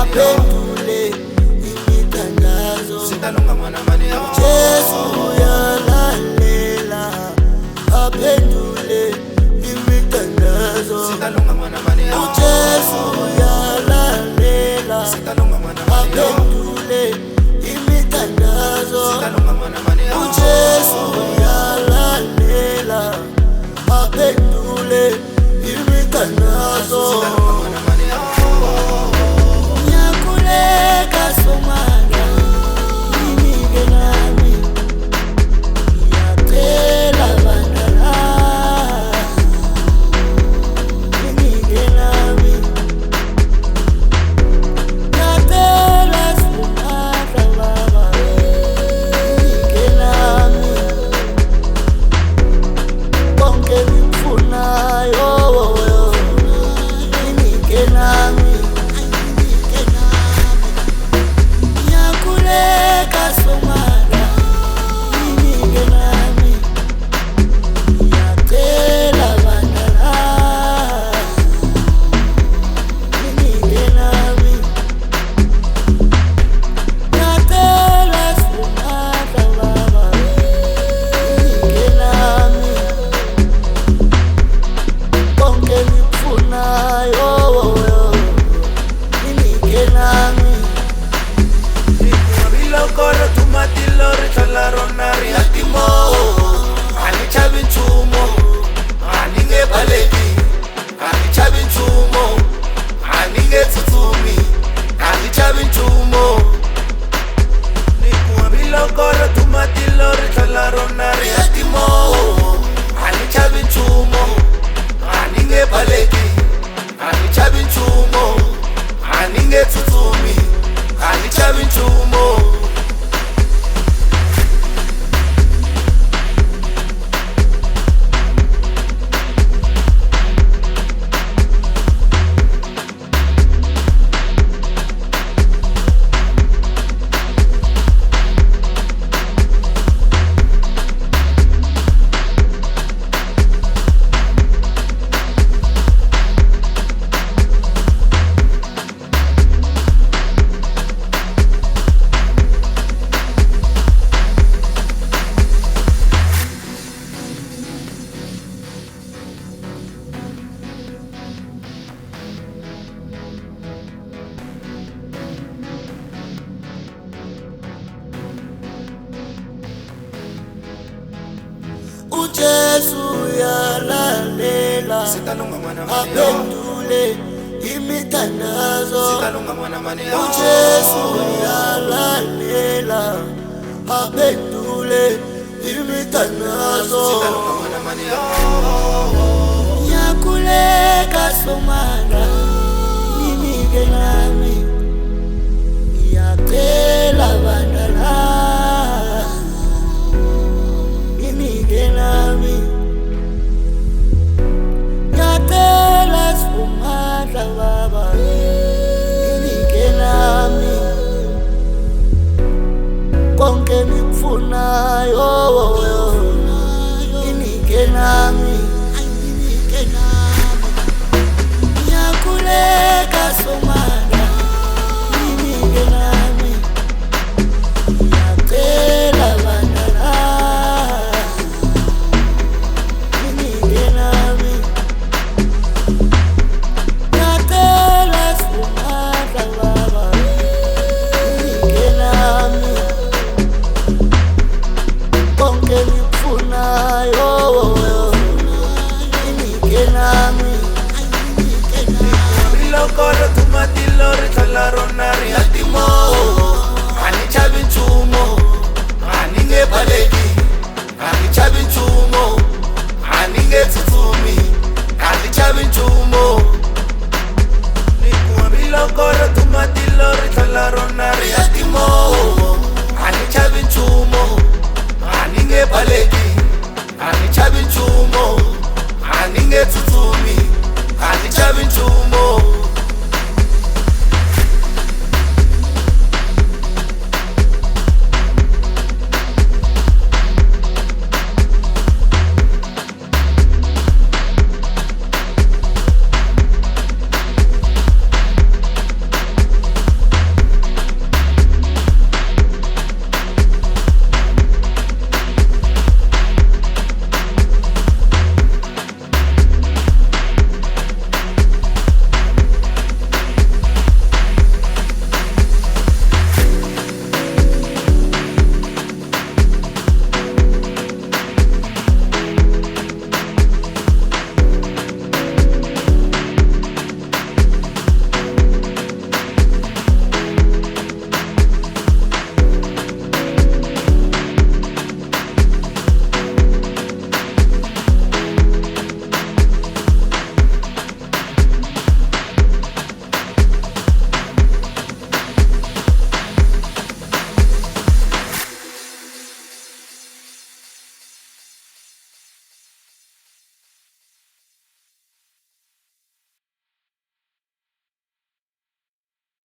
aphendule imithandazo. Jesu uyalalela, aphendule imithandazo. Jesu uyalalela, aphendule imithandazo. Jesu uyalalela, aphendule imithandazo. Ngiyakhuleka somandla, ninike nami, ngiyacela bandala, ninike nami, ngiyacela somandla baba, ninike nami, konke ngikufunayo, ninike nami. Ngiyakhuleka somandla, ninike nami, ngiyacela bandala, ninike nami, ngiyacela somandla baba, ninike nami, konke ngikufunayo, ninike nami. Lokoro tumatilo rithola rona ri atimo ani chavi nchumo ani nge baleki ani chavi nchumo ani nge tsutsumi ani chavi nchumo lokoro tumatilo rithola rona ri atimo ani chavi nchumo ani nge baleki ani chavi nchumo ani nge tsutsumi ani chavi nchumo. Jesu uyalalela, aphendule imithandazo. Jesu uyalalela, aphendule imithandazo. Ngiyakhuleka somandla, ninike nami, ngiyacela bandala, ninike nami, ngiyacela somandla baba, ninike nami, konke ngikufunayo, ninike nami, ngiyakhuleka somandla, ninike nami, ngiyacela bandala, ninike nami, ngiyacela somandla baba, ninike nami, konke ngikufunayo, ninike nami. Lokoro tumatilo rithola rona ri atimo ani chavi nchumo ani nge baleki